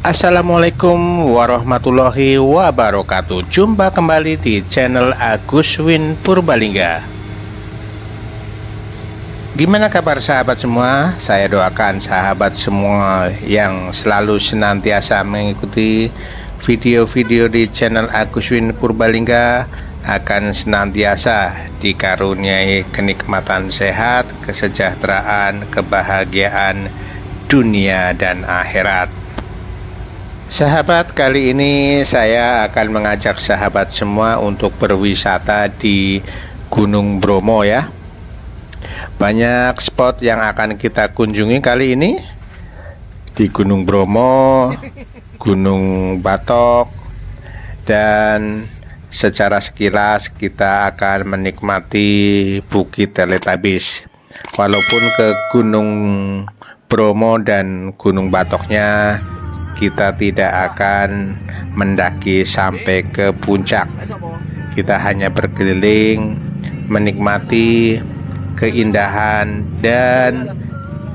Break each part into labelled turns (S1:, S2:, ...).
S1: Assalamualaikum warahmatullahi wabarakatuh. Jumpa kembali di channel Agus Win Purbalingga. Gimana kabar sahabat semua? Saya doakan sahabat semua yang selalu senantiasa mengikuti video-video di channel Agus Win Purbalingga akan senantiasa dikaruniai kenikmatan sehat, kesejahteraan, kebahagiaan dunia dan akhirat. Sahabat, kali ini saya akan mengajak sahabat semua untuk berwisata di Gunung Bromo ya. Banyak spot yang akan kita kunjungi kali ini di Gunung Bromo, Gunung Batok, dan secara sekilas kita akan menikmati Bukit Teletabis. Walaupun ke Gunung Bromo dan Gunung Batoknya kita tidak akan mendaki sampai ke puncak. Kita hanya berkeliling, menikmati keindahan dan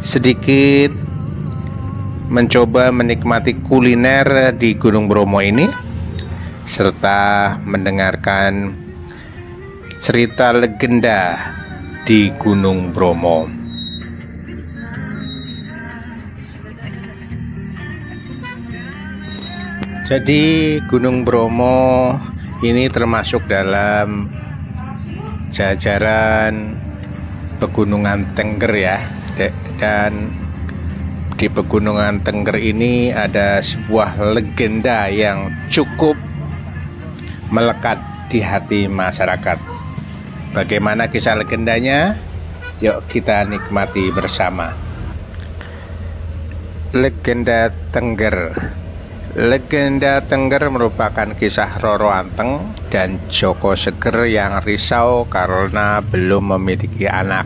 S1: sedikit mencoba menikmati kuliner di Gunung Bromo ini, serta mendengarkan cerita legenda di Gunung Bromo. Jadi Gunung Bromo ini termasuk dalam jajaran Pegunungan Tengger ya. Dan di Pegunungan Tengger ini ada sebuah legenda yang cukup melekat di hati masyarakat. Bagaimana kisah legendanya? Yuk kita nikmati bersama. Legenda Tengger. Legenda Tengger merupakan kisah Roro Anteng dan Joko Seger yang risau karena belum memiliki anak.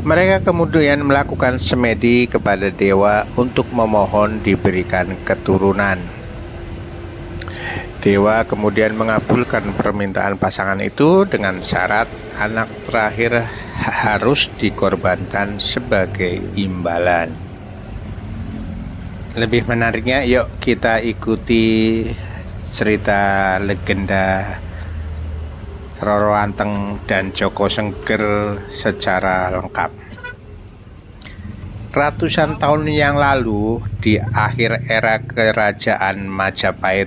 S1: Mereka kemudian melakukan semedi kepada dewa untuk memohon diberikan keturunan. Dewa kemudian mengabulkan permintaan pasangan itu dengan syarat anak terakhir harus dikorbankan sebagai imbalan. Lebih menariknya, yuk kita ikuti cerita legenda Roro Anteng dan Joko Seger secara lengkap. Ratusan tahun yang lalu, di akhir era kerajaan Majapahit,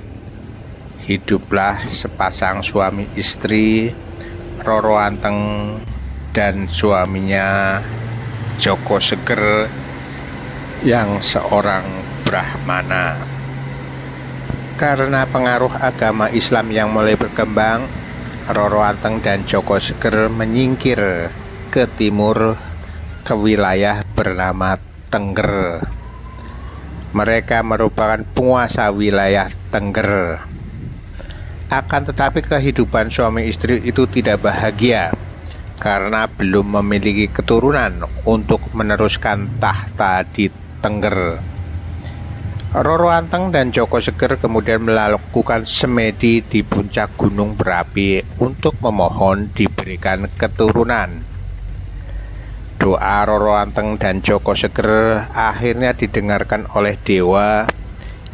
S1: hiduplah sepasang suami istri, Roro Anteng dan suaminya Joko Seger yang seorang Brahmana. Karena pengaruh agama Islam yang mulai berkembang, Roro Anteng dan Joko Seger menyingkir ke timur ke wilayah bernama Tengger. Mereka merupakan penguasa wilayah Tengger. Akan tetapi kehidupan suami istri itu tidak bahagia karena belum memiliki keturunan untuk meneruskan tahta di Tengger. Roro Anteng dan Joko Seger kemudian melakukan semedi di puncak gunung berapi untuk memohon diberikan keturunan. Doa Roro Anteng dan Joko Seger akhirnya didengarkan oleh dewa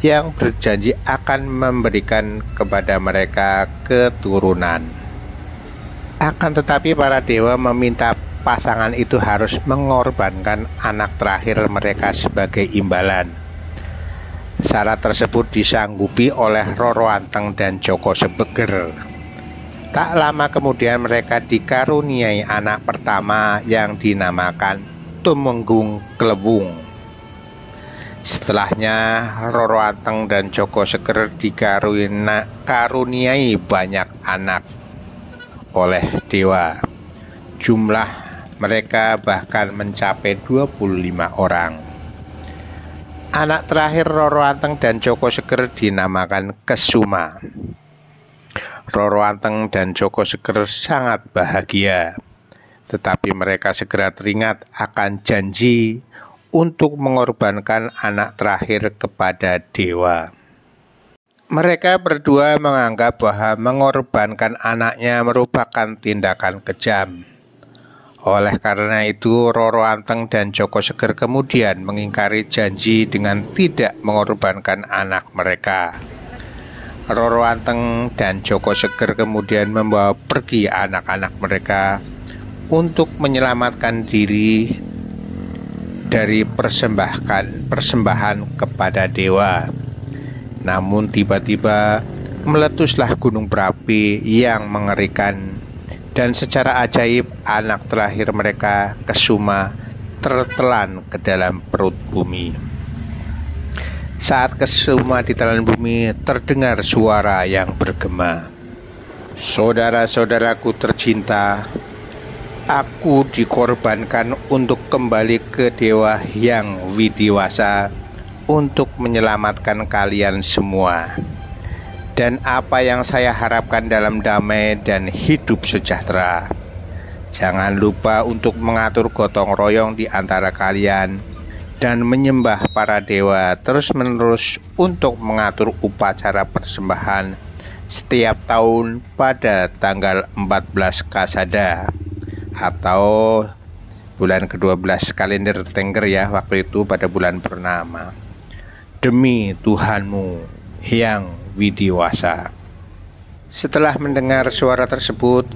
S1: yang berjanji akan memberikan kepada mereka keturunan. Akan tetapi para dewa meminta pasangan itu harus mengorbankan anak terakhir mereka sebagai imbalan. Syarat tersebut disanggupi oleh Roro Anteng dan Joko Seger. Tak lama kemudian mereka dikaruniai anak pertama yang dinamakan Tumenggung Klewung. Setelahnya Roro Anteng dan Joko Seger dikaruniai banyak anak oleh dewa. Jumlah mereka bahkan mencapai 25 orang. Anak terakhir Roro Anteng dan Joko Seger dinamakan Kesuma. Roro Anteng dan Joko Seger sangat bahagia, tetapi mereka segera teringat akan janji untuk mengorbankan anak terakhir kepada dewa. Mereka berdua menganggap bahwa mengorbankan anaknya merupakan tindakan kejam. Oleh karena itu, Roro Anteng dan Joko Seger kemudian mengingkari janji dengan tidak mengorbankan anak mereka. Roro Anteng dan Joko Seger kemudian membawa pergi anak-anak mereka untuk menyelamatkan diri dari persembahan kepada dewa. Namun tiba-tiba meletuslah gunung berapi yang mengerikan, dan secara ajaib anak terakhir mereka, Kesuma, tertelan ke dalam perut bumi. Saat Kesuma ditelan bumi, terdengar suara yang bergema, "Saudara-saudaraku tercinta, aku dikorbankan untuk kembali ke dewa yang widiwasa untuk menyelamatkan kalian semua. Dan apa yang saya harapkan dalam damai dan hidup sejahtera. Jangan lupa untuk mengatur gotong royong di antara kalian dan menyembah para dewa terus-menerus untuk mengatur upacara persembahan setiap tahun pada tanggal 14 Kasada atau bulan ke-12 kalender Tengger ya, waktu itu pada bulan purnama, demi Tuhanmu yang widiwasa." Setelah mendengar suara tersebut,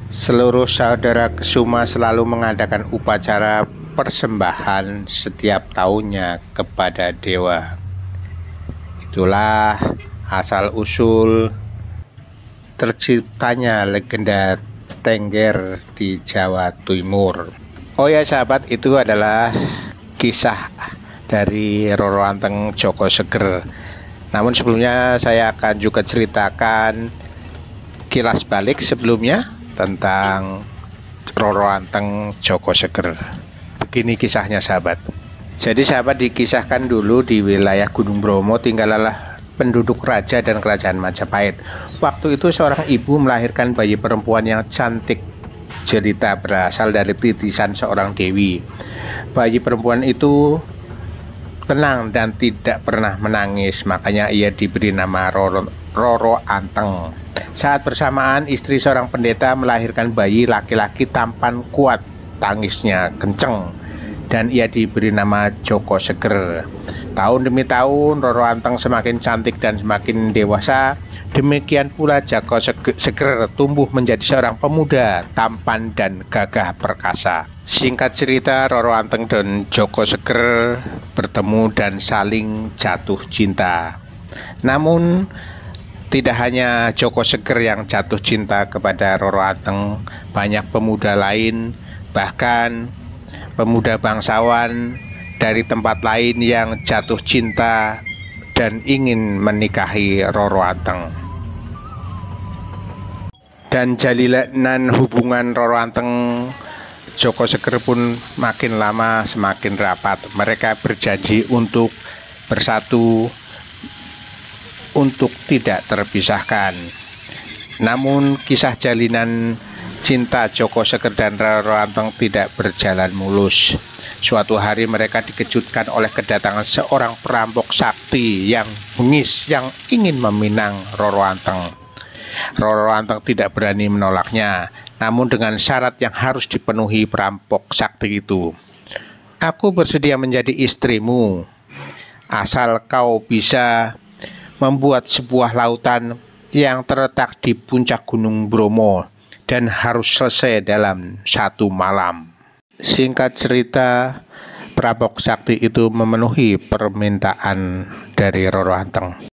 S1: seluruh saudara Kesuma selalu mengadakan upacara persembahan setiap tahunnya kepada dewa. Itulah asal-usul terciptanya legenda Tengger di Jawa Timur. Oh ya sahabat, itu adalah kisah dari Roro Anteng Joko Seger. Namun sebelumnya saya akan juga ceritakan kilas balik sebelumnya tentang Roro Anteng Joko Seger. Begini kisahnya sahabat. Jadi sahabat, dikisahkan dulu di wilayah Gunung Bromo tinggallah penduduk raja dan kerajaan Majapahit. Waktu itu seorang ibu melahirkan bayi perempuan yang cantik jelita berasal dari titisan seorang dewi. Bayi perempuan itu tenang dan tidak pernah menangis, makanya ia diberi nama Roro Anteng. Saat bersamaan, istri seorang pendeta melahirkan bayi laki-laki tampan kuat, tangisnya kenceng, dan ia diberi nama Joko Seger. Tahun demi tahun Roro Anteng semakin cantik dan semakin dewasa. Demikian pula Joko Seger tumbuh menjadi seorang pemuda tampan dan gagah perkasa. Singkat cerita, Roro Anteng dan Joko Seger bertemu dan saling jatuh cinta. Namun tidak hanya Joko Seger yang jatuh cinta kepada Roro Anteng, banyak pemuda lain, bahkan pemuda bangsawan dari tempat lain yang jatuh cinta dan ingin menikahi Roro Anteng. Dan jalinan hubungan Roro Anteng Joko Seger pun makin lama semakin rapat. Mereka berjanji untuk bersatu, untuk tidak terpisahkan. Namun kisah jalinan cinta Joko Seger dan Roro Anteng tidak berjalan mulus. Suatu hari mereka dikejutkan oleh kedatangan seorang perampok sakti yang bengis yang ingin meminang Roro Anteng. Roro Anteng tidak berani menolaknya, namun dengan syarat yang harus dipenuhi perampok sakti itu. "Aku bersedia menjadi istrimu, asal kau bisa membuat sebuah lautan yang terletak di puncak Gunung Bromo dan harus selesai dalam 1 malam." Singkat cerita, perampok sakti itu memenuhi permintaan dari Roro Anteng.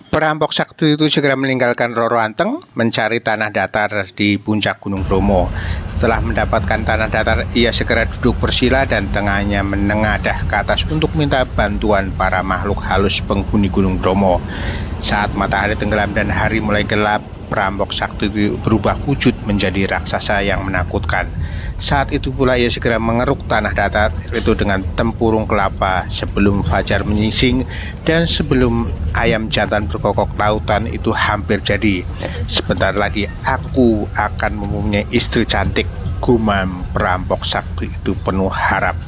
S1: Perampok sakti itu segera meninggalkan Roro Anteng mencari tanah datar di puncak Gunung Bromo. Setelah mendapatkan tanah datar, ia segera duduk bersila dan tengahnya menengadah ke atas untuk minta bantuan para makhluk halus penghuni Gunung Bromo. Saat matahari tenggelam dan hari mulai gelap, perampok sakti itu berubah wujud menjadi raksasa yang menakutkan. Saat itu pula ia segera mengeruk tanah datar itu dengan tempurung kelapa sebelum fajar menyingsing dan sebelum ayam jantan berkokok, lautan itu hampir jadi. "Sebentar lagi aku akan mempunyai istri cantik," gumam perampok sakti itu penuh harap.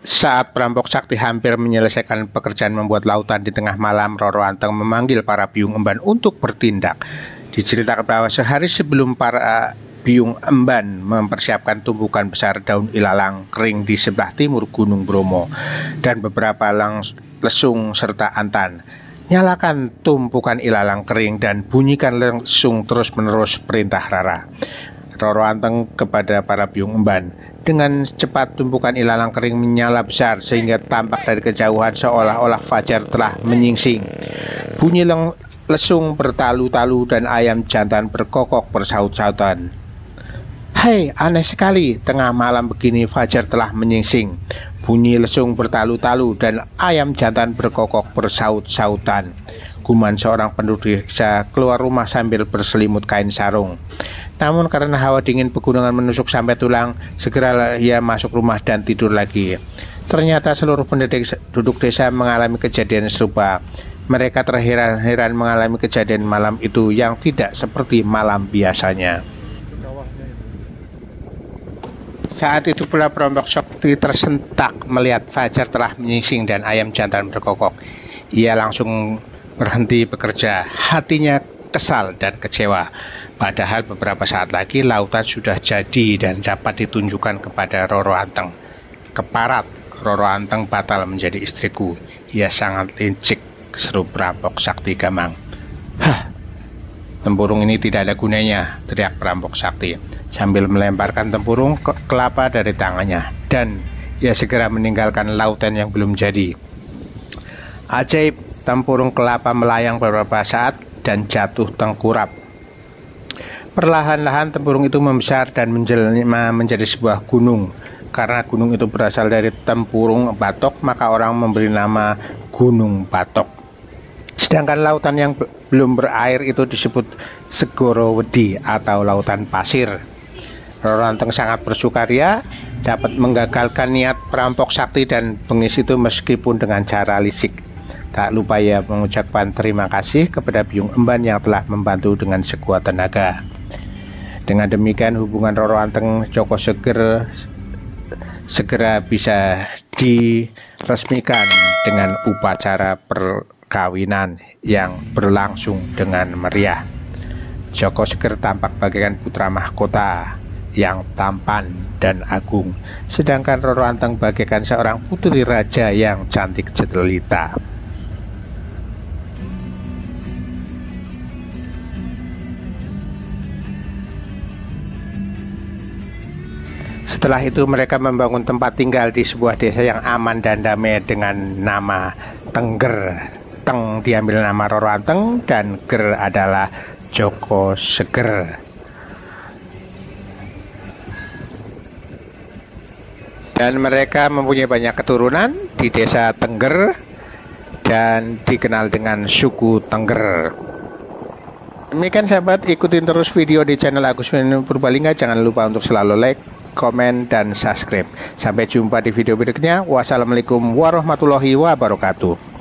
S1: Saat perampok sakti hampir menyelesaikan pekerjaan membuat lautan di tengah malam, Roro Anteng memanggil para biung emban untuk bertindak. Diceritakan bahwa sehari sebelum para Biung Emban mempersiapkan tumpukan besar daun ilalang kering di sebelah timur Gunung Bromo dan beberapa lesung serta antan. Nyalakan tumpukan ilalang kering dan bunyikan lesung terus-menerus, perintah Rara. Roro Anteng kepada para Biung Emban. Dengan cepat tumpukan ilalang kering menyala besar sehingga tampak dari kejauhan seolah-olah fajar telah menyingsing. Bunyi lesung bertalu-talu dan ayam jantan berkokok bersaut-sautan. Hai, aneh sekali, tengah malam begini fajar telah menyingsing. Bunyi lesung bertalu-talu dan ayam jantan berkokok bersaut-sautan. Guman seorang penduduk desa keluar rumah sambil berselimut kain sarung. Namun karena hawa dingin pegunungan menusuk sampai tulang, segera ia masuk rumah dan tidur lagi. Ternyata seluruh penduduk desa mengalami kejadian serupa. Mereka terheran-heran mengalami kejadian malam itu yang tidak seperti malam biasanya. Saat itu pula Perampok Sakti tersentak melihat fajar telah menyingsing dan ayam jantan berkokok. Ia langsung berhenti bekerja, hatinya kesal dan kecewa. Padahal beberapa saat lagi lautan sudah jadi dan dapat ditunjukkan kepada Roro Anteng. Keparat, Roro Anteng batal menjadi istriku. Ia sangat licik, seru Perampok Sakti Gamang. Hah, tempurung ini tidak ada gunanya, teriak Perampok Sakti sambil melemparkan tempurung kelapa dari tangannya, dan ia segera meninggalkan lautan yang belum jadi. Ajaib, tempurung kelapa melayang beberapa saat dan jatuh tengkurap. Perlahan-lahan tempurung itu membesar dan menjelma menjadi sebuah gunung. Karena gunung itu berasal dari tempurung batok, maka orang memberi nama Gunung Batok. Sedangkan lautan yang belum berair itu disebut Segoro Wedi atau lautan pasir. Roro Anteng sangat bersukaria dapat menggagalkan niat Perampok Sakti dan bengis itu meskipun dengan cara lisik. Tak lupa ia mengucapkan terima kasih kepada Biung Emban yang telah membantu dengan sekuat tenaga. Dengan demikian hubungan Roro Anteng Joko Seger segera bisa diresmikan dengan upacara perkawinan yang berlangsung dengan meriah. Joko Seger tampak bagaikan putra mahkota yang tampan dan agung, sedangkan Roro Anteng bagaikan seorang putri raja yang cantik jelita. Setelah itu mereka membangun tempat tinggal di sebuah desa yang aman dan damai dengan nama Tengger. Teng diambil nama Roro Anteng dan Ger adalah Joko Seger. Dan mereka mempunyai banyak keturunan di desa Tengger dan dikenal dengan suku Tengger. Demikian sahabat, ikutin terus video di channel Agus Windu Purbalingga. Jangan lupa untuk selalu like, komen, dan subscribe. Sampai jumpa di video berikutnya. Wassalamualaikum warahmatullahi wabarakatuh.